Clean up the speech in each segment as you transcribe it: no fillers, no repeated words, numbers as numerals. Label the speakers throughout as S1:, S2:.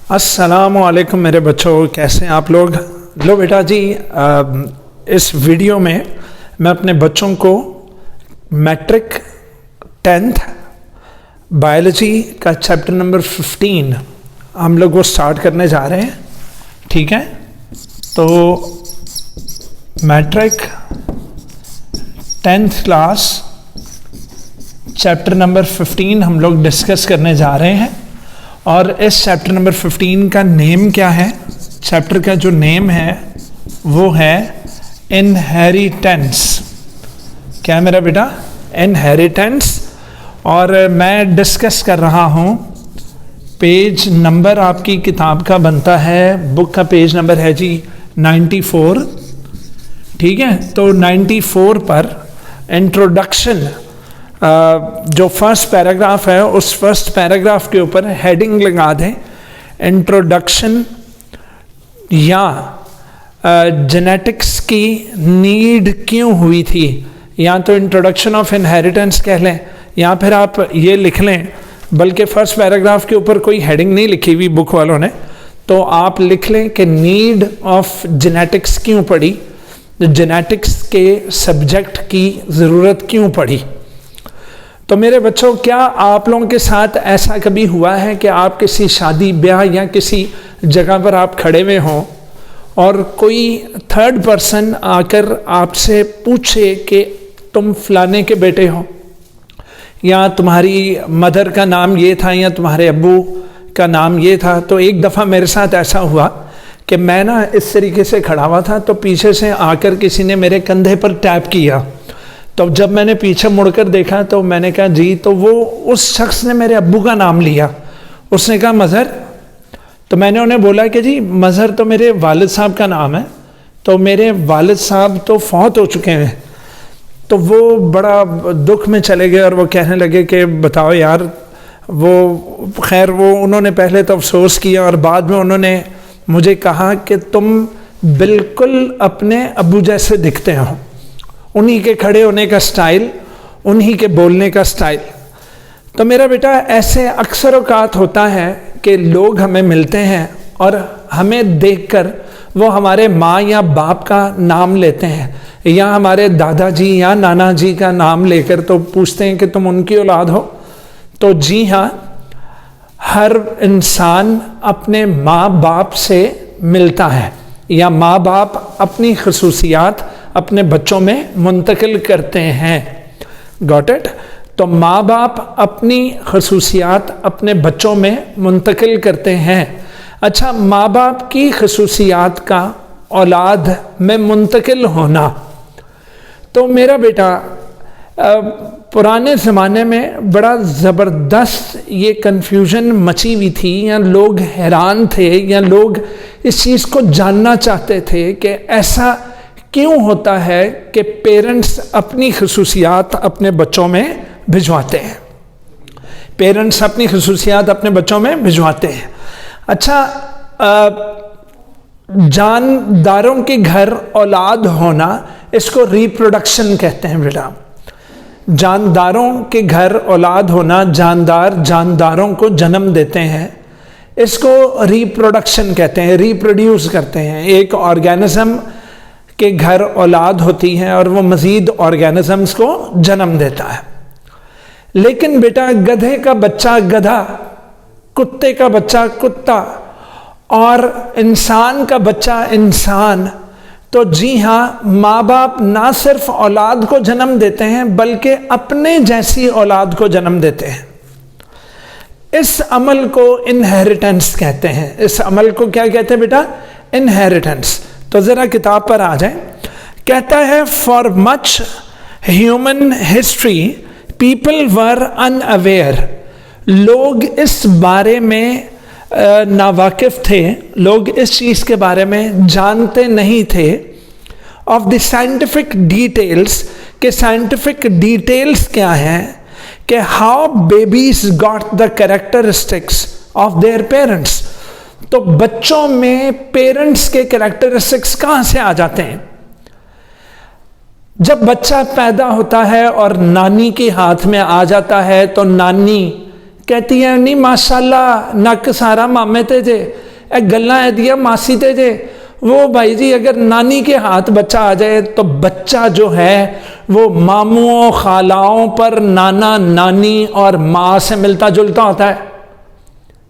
S1: अस्सलामुअलैकुम मेरे बच्चों, कैसे हैं आप लोग। लो बेटा जी, इस वीडियो में मैं अपने बच्चों को मैट्रिक 10th बायोलॉजी का चैप्टर नंबर 15 हम लोग वो स्टार्ट करने जा रहे हैं। ठीक है, तो matric 10th class chapter number 15 हम लोग डिस्कस करने जा रहे हैं। और इस चैप्टर नंबर 15 का नेम क्या है? चैप्टर का जो नेम है वो है इनहेरिटेंस। क्या है मेरा बेटा? इनहेरिटेंस। और मैं डिस्कस कर रहा हूँ, पेज नंबर आपकी किताब का बनता है, बुक का पेज नंबर है जी 94। ठीक है, तो 94 पर इंट्रोडक्शन जो फर्स्ट पैराग्राफ है, उस फर्स्ट पैराग्राफ के ऊपर हेडिंग लगा दें इंट्रोडक्शन या जेनेटिक्स की नीड क्यों हुई थी, या तो इंट्रोडक्शन ऑफ इनहेरिटेंस कह लें, या फिर आप ये लिख लें, बल्कि फर्स्ट पैराग्राफ के ऊपर कोई हेडिंग नहीं लिखी हुई बुक वालों ने, तो आप लिख लें कि नीड ऑफ जेनेटिक्स क्यों पड़ी, जेनेटिक्स के सब्जेक्ट की ज़रूरत क्यों पड़ी। तो मेरे बच्चों, क्या आप लोगों के साथ ऐसा कभी हुआ है कि आप किसी शादी ब्याह या किसी जगह पर आप खड़े हुए हों और कोई थर्ड पर्सन आकर आपसे पूछे कि तुम फलाने के बेटे हो, या तुम्हारी मदर का नाम ये था, या तुम्हारे अब्बू का नाम ये था। तो एक दफ़ा मेरे साथ ऐसा हुआ कि मैं ना इस तरीके से खड़ा हुआ था, तो पीछे से आकर किसी ने मेरे कंधे पर टैप किया। तो जब मैंने पीछे मुड़कर देखा तो मैंने कहा जी, तो वो उस शख्स ने मेरे अब्बू का नाम लिया। उसने कहा मज़हर। तो मैंने उन्हें बोला कि जी मज़हर तो मेरे वालिद साहब का नाम है, तो मेरे वालिद साहब तो फौत हो चुके हैं। तो वो बड़ा दुख में चले गए और वो कहने लगे कि बताओ यार, वो खैर वो उन्होंने पहले तो अफसोस किया और बाद में उन्होंने मुझे कहा कि तुम बिल्कुल अपने अब्बू जैसे दिखते हो, उन्हीं के खड़े होने का स्टाइल, उन्हीं के बोलने का स्टाइल। तो मेरा बेटा, ऐसे अक्सर औकात होता है कि लोग हमें मिलते हैं और हमें देखकर वो हमारे माँ या बाप का नाम लेते हैं, या हमारे दादाजी या नाना जी का नाम लेकर तो पूछते हैं कि तुम उनकी औलाद हो। तो जी हाँ, हर इंसान अपने माँ बाप से मिलता है, या माँ बाप अपनी खसूसियात अपने बच्चों में मुंतकिल करते हैं। Got it? तो माँ बाप अपनी खसूसियात अपने बच्चों में मुंतकिल करते हैं। अच्छा, माँ बाप की खसूसियात का औलाद में मुंतकिल होना, तो मेरा बेटा पुराने ज़माने में बड़ा ज़बरदस्त ये कन्फ्यूजन मची हुई थी, या लोग हैरान थे, या लोग इस चीज़ को जानना चाहते थे कि ऐसा क्यों होता है कि पेरेंट्स अपनी खसूसियात अपने बच्चों में भिजवाते हैं। पेरेंट्स अपनी खसूसियात अपने बच्चों में भिजवाते हैं। अच्छा, जानदारों के घर औलाद होना, इसको रिप्रोडक्शन कहते हैं बेटा। जानदारों के घर औलाद होना, जानदार जानदारों को जन्म देते हैं, इसको रिप्रोडक्शन कहते हैं, रिप्रोड्यूस करते हैं। एक ऑर्गेनिज्म के घर औलाद होती है और वो मज़ीद ऑर्गेनिजम्स को जन्म देता है। लेकिन बेटा, गधे का बच्चा गधा, कुत्ते का बच्चा कुत्ता, और इंसान का बच्चा इंसान, तो जी हाँ, माँ बाप ना सिर्फ औलाद को जन्म देते हैं बल्कि अपने जैसी औलाद को जन्म देते हैं। इस अमल को इनहेरिटेंस कहते हैं। इस अमल को क्या कहते हैं बेटा? इनहेरिटेंस। तो ज़रा किताब पर आ जाए। कहता है, for much human history people were unaware. लोग इस बारे में नावाकिफ थे, लोग इस चीज़ के बारे में जानते नहीं थे, ऑफ द साइंटिफिक डिटेल्स, के साइंटिफिक डिटेल्स क्या हैं, कि how babies got the characteristics of their parents. तो बच्चों में पेरेंट्स के कैरेक्टरिस्टिक्स कहाँ से आ जाते हैं? जब बच्चा पैदा होता है और नानी के हाथ में आ जाता है, तो नानी कहती है नहीं माशाल्लाह नक सारा मामे ते जे, ए गल्लां एदियां मासी ते जे। वो भाई जी अगर नानी के हाथ बच्चा आ जाए तो बच्चा जो है वो मामुओं खालाओं पर नाना नानी और माँ से मिलता जुलता होता है।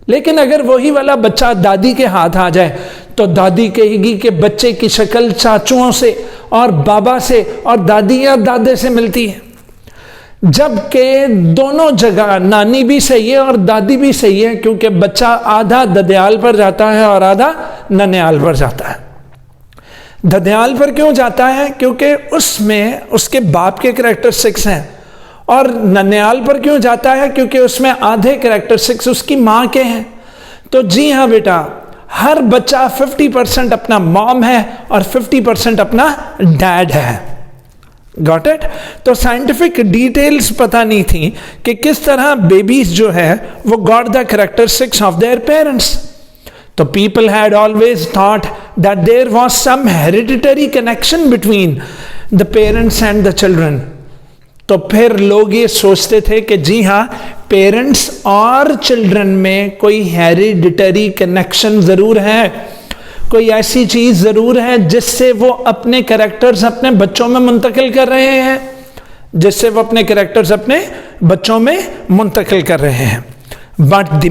S1: लेकिन अगर वही वाला बच्चा दादी के हाथ आ जाए तो दादी कहेगी कि बच्चे की शक्ल चाचुओं से और बाबा से और दादी या दादे से मिलती है, जबकि दोनों जगह नानी भी सही है और दादी भी सही है, क्योंकि बच्चा आधा ददयाल पर जाता है और आधा ननियाल पर जाता है। ददयाल पर क्यों जाता है? क्योंकि उसमें उसके बाप के कैरेक्टरिस्टिक्स हैं। और ननियाल पर क्यों जाता है? क्योंकि उसमें आधे कैरेक्टरिस्टिक्स उसकी माँ के हैं। तो जी हाँ बेटा, हर बच्चा 50% अपना मॉम है और 50% अपना डैड है। Got it? तो साइंटिफिक डिटेल्स पता नहीं थी कि किस तरह बेबीज जो है वो got the characteristics of their parents. तो people had always thought that there was some hereditary connection between the parents and the children. तो फिर लोग ये सोचते थे कि जी हाँ, पेरेंट्स और चिल्ड्रन में कोई हेरिडिटरी कनेक्शन जरूर है, कोई ऐसी चीज जरूर है जिससे वो अपने कैरेक्टर्स अपने बच्चों में मुंतकिल कर रहे हैं, जिससे वो अपने कैरेक्टर्स अपने बच्चों में मुंतकिल कर रहे हैं। But the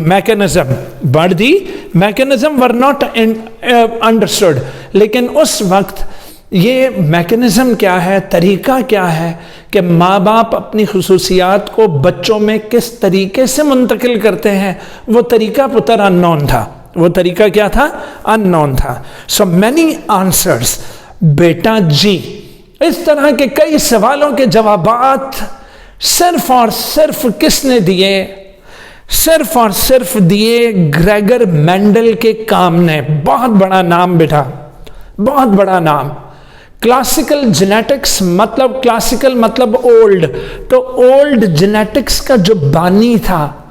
S1: mechanism were not understood. लेकिन उस वक्त ये मैकेनिज्म क्या है, तरीका क्या है कि माँ बाप अपनी खुसूसियात को बच्चों में किस तरीके से मुंतकिल करते हैं, वो तरीका पुत्र अननोन था। वो तरीका क्या था? अननोन था। So many answers. बेटा जी, इस तरह के कई सवालों के जवाबात सिर्फ और सिर्फ किसने दिए? सिर्फ और सिर्फ दिए ग्रेगर मेंडल के काम ने। बहुत बड़ा नाम बेटा, बहुत बड़ा नाम। क्लासिकल जेनेटिक्स मतलब, क्लासिकल मतलब ओल्ड, तो ओल्ड जेनेटिक्स का जो बानी था,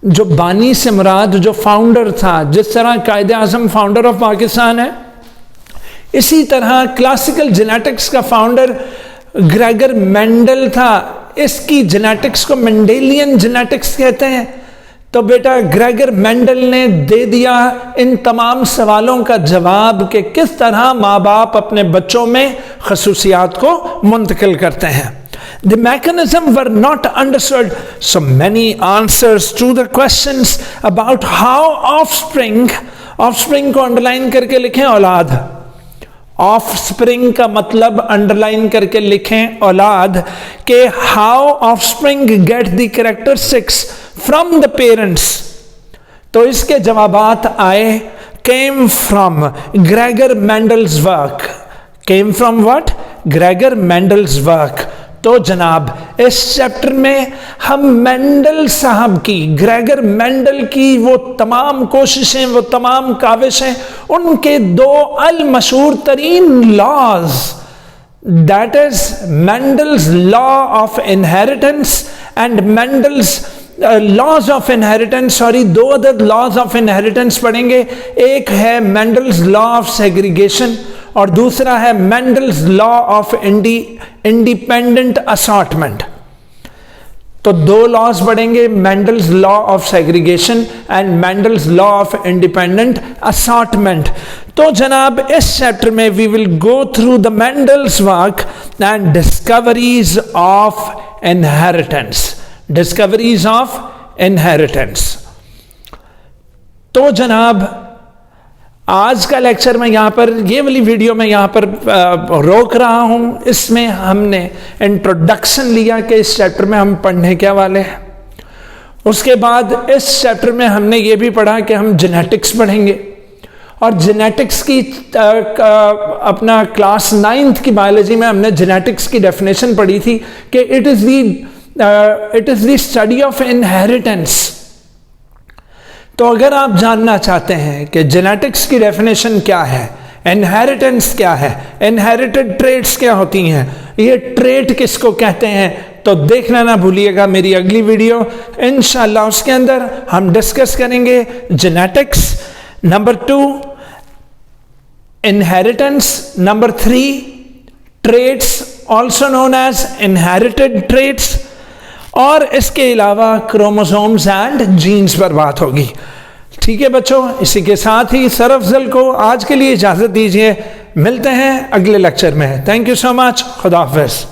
S1: जो बानी से मुराद जो फाउंडर था, जिस तरह कायदे आजम फाउंडर ऑफ पाकिस्तान है, इसी तरह क्लासिकल जेनेटिक्स का फाउंडर ग्रेगर मेंडल था। इसकी जेनेटिक्स को मेंडेलियन जेनेटिक्स कहते हैं। तो बेटा ग्रेगर मेंडल ने दे दिया इन तमाम सवालों का जवाब कि किस तरह माँ बाप अपने बच्चों में खसूसियात को मुंतकिल करते हैं। The mechanism were not understood, so many answers to the questions about how offspring को अंडरलाइन करके लिखें औलाद। ऑफस्प्रिंग का मतलब अंडरलाइन करके लिखें औलाद, के how offspring get the characteristics from the parents. तो इसके जवाबात आए came from Gregor Mendel's work. Came from what? Gregor Mendel's work. तो जनाब इस चैप्टर में हम मेंडल साहब की, ग्रेगर मेंडल की वो तमाम कोशिशें, वो तमाम काविशें, उनके दो अल मशहूर तरीन laws, that is Mendel's law of inheritance and Mendel's laws of inheritance, sorry, दो अदर लॉज ऑफ इनहेरिटेंस पढ़ेंगे। एक है मेंडल्स लॉ ऑफ सेग्रीगेशन और दूसरा है Mendel's law of independent assortment. तो दो लॉज पढ़ेंगे, Mendel's law of segregation and Mendel's law of independent assortment. तो जनाब इस चैप्टर में we will go through the Mendel's work and discoveries of inheritance. Discoveries of inheritance. तो जनाब आज का लेक्चर मैं यहाँ पर, ये वाली वीडियो में यहाँ पर रोक रहा हूँ। इसमें हमने इंट्रोडक्शन लिया कि इस चैप्टर में हम पढ़ने क्या वाले हैं। उसके बाद इस चैप्टर में हमने ये भी पढ़ा कि हम जेनेटिक्स पढ़ेंगे और जेनेटिक्स की अपना क्लास 9th की बायोलॉजी में हमने जेनेटिक्स की डेफिनेशन पढ़ी थी कि it is the study of inheritance. तो अगर आप जानना चाहते हैं कि जेनेटिक्स की डेफिनेशन क्या है, इनहेरिटेंस क्या है, इनहेरिटेड ट्रेट्स क्या होती हैं, ये ट्रेट किसको कहते हैं, तो देखना ना भूलिएगा मेरी अगली वीडियो। इंशाल्लाह उसके अंदर हम डिस्कस करेंगे genetics, number 2 inheritance, number 3 traits also known as inherited traits, और इसके अलावा क्रोमोसोम्स एंड जीन्स पर बात होगी। ठीक है बच्चों, इसी के साथ ही सर अफजल को आज के लिए इजाज़त दीजिए। मिलते हैं अगले लेक्चर में। Thank you so much. खुदा हाफिज़।